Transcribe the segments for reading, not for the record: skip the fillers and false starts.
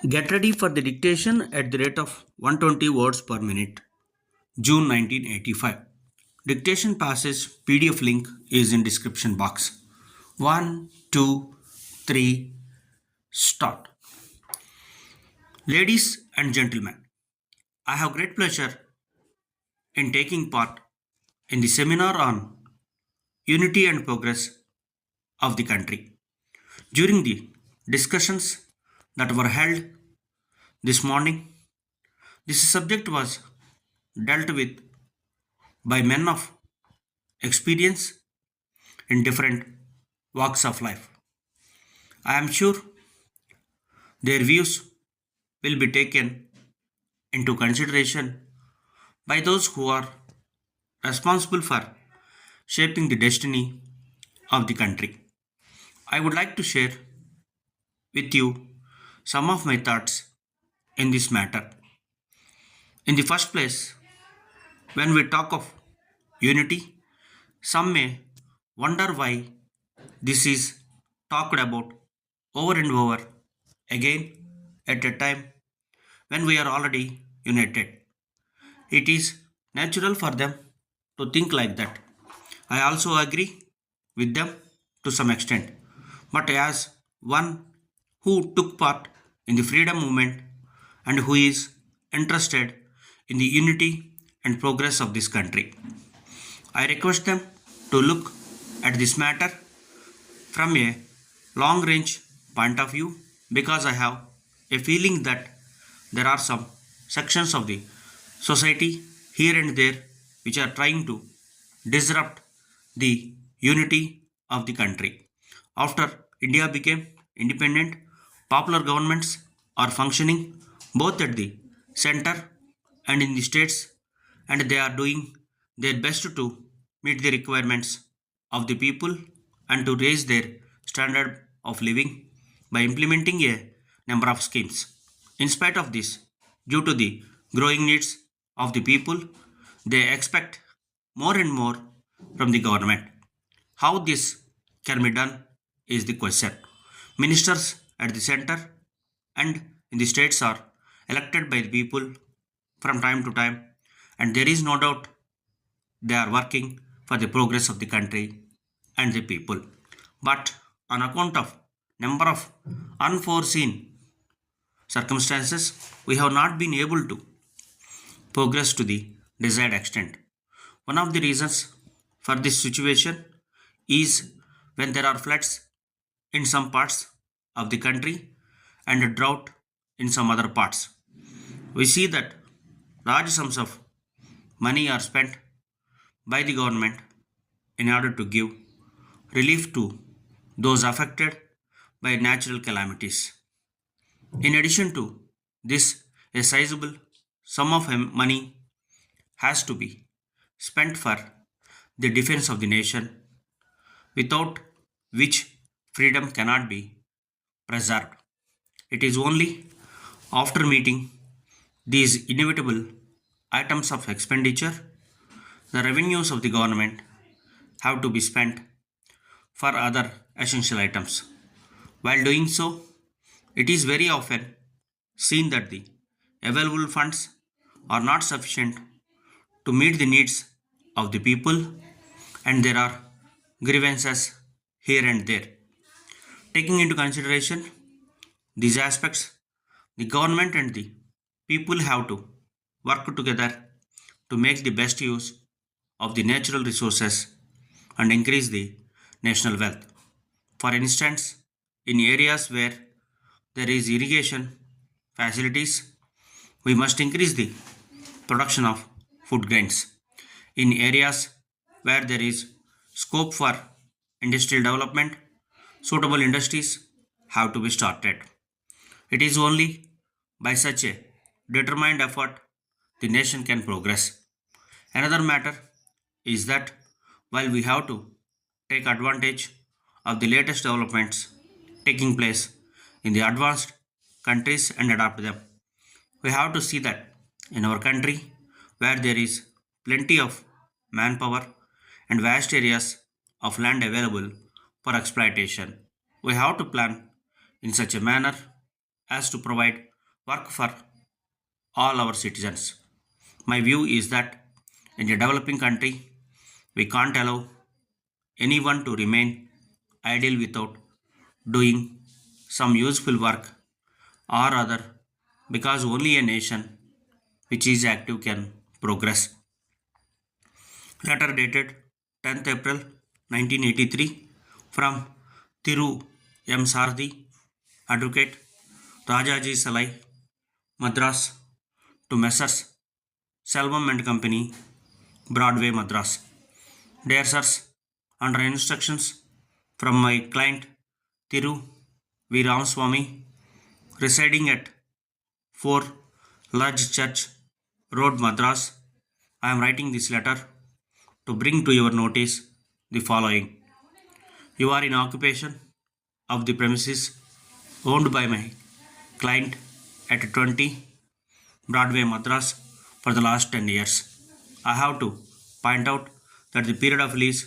Get ready for the dictation at the rate of 120 words per minute. June 1985. Dictation passage PDF link is in description box. 1, 2, 3, start. Ladies and gentlemen, I have great pleasure in taking part in the seminar on unity and progress of the country. During the discussions that were held this morning, this subject was dealt with by men of experience in different walks of life. I am sure their views will be taken into consideration by those who are responsible for shaping the destiny of the country. I would like to share with you some of my thoughts in this matter. In the first place, when we talk of unity, some may wonder why this is talked about over and over again at a time when we are already united. It is natural for them to think like that. I also agree with them to some extent. But as one who took part in the freedom movement and who is interested in the unity and progress of this country, I request them to look at this matter from a long range point of view because I have a feeling that there are some sections of the society here and there which are trying to disrupt the unity of the country. After India became independent, popular governments are functioning both at the center and in the states, and they are doing their best to meet the requirements of the people and to raise their standard of living by implementing a number of schemes. In spite of this, due to the growing needs of the people, they expect more and more from the government. How this can be done is the question. Ministers at the center and in the states are elected by the people from time to time, and there is no doubt they are working for the progress of the country and the people. But on account of number of unforeseen circumstances, we have not been able to progress to the desired extent. One of the reasons for this situation is when there are floods in some parts of the country and a drought in some other parts. We see that large sums of money are spent by the government in order to give relief to those affected by natural calamities. In addition to this, a sizable sum of money has to be spent for the defense of the nation, without which freedom cannot be preserved. It is only after meeting these inevitable items of expenditure, the revenues of the government have to be spent for other essential items. While doing so, it is very often seen that the available funds are not sufficient to meet the needs of the people, and there are grievances here and there. Taking into consideration these aspects, the government and the people have to work together to make the best use of the natural resources and increase the national wealth. For instance, in areas where there is irrigation facilities, we must increase the production of food grains. In areas where there is scope for industrial development, suitable industries have to be started. It is only by such a determined effort the nation can progress. Another matter is that while we have to take advantage of the latest developments taking place in the advanced countries and adapt them, we have to see that in our country, where there is plenty of manpower and vast areas of land available for exploitation, we have to plan in such a manner as to provide work for all our citizens. My view is that in a developing country, we can't allow anyone to remain idle without doing some useful work or other because only a nation which is active can progress. Letter dated 10th April 1983 from Thiru M. Sardi, Advocate Rajaji Salai, Madras to Messrs. Selvam and Company, Broadway, Madras. Dear sirs, under instructions from my client Thiru V. Ramaswamy, residing at 4 Large Church Road, Madras, I am writing this letter to bring to your notice the following. You are in occupation of the premises owned by my client at 20 Broadway, Madras for the last 10 years. I have to point out that the period of lease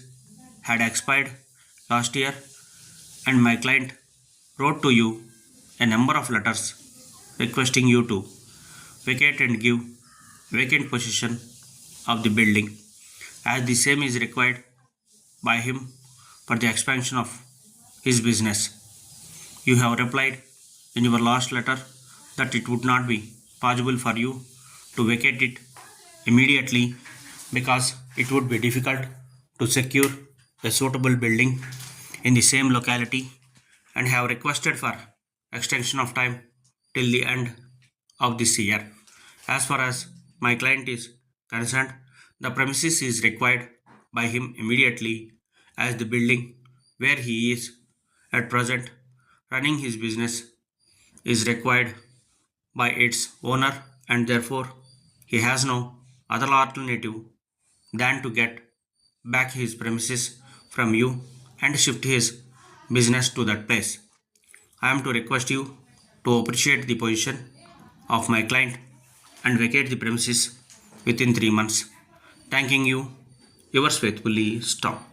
had expired last year and my client wrote to you a number of letters requesting you to vacate and give vacant possession of the building as the same is required by him for the expansion of his business. You have replied in your last letter that it would not be possible for you to vacate it immediately because it would be difficult to secure a suitable building in the same locality and have requested for extension of time till the end of this year. As far as my client is concerned, the premises is required by him immediately as the building where he is at present running his business is required by its owner and therefore he has no other alternative than to get back his premises from you and shift his business to that place. I am to request you to appreciate the position of my client and vacate the premises within 3 months. Thanking you, yours faithfully, Stop.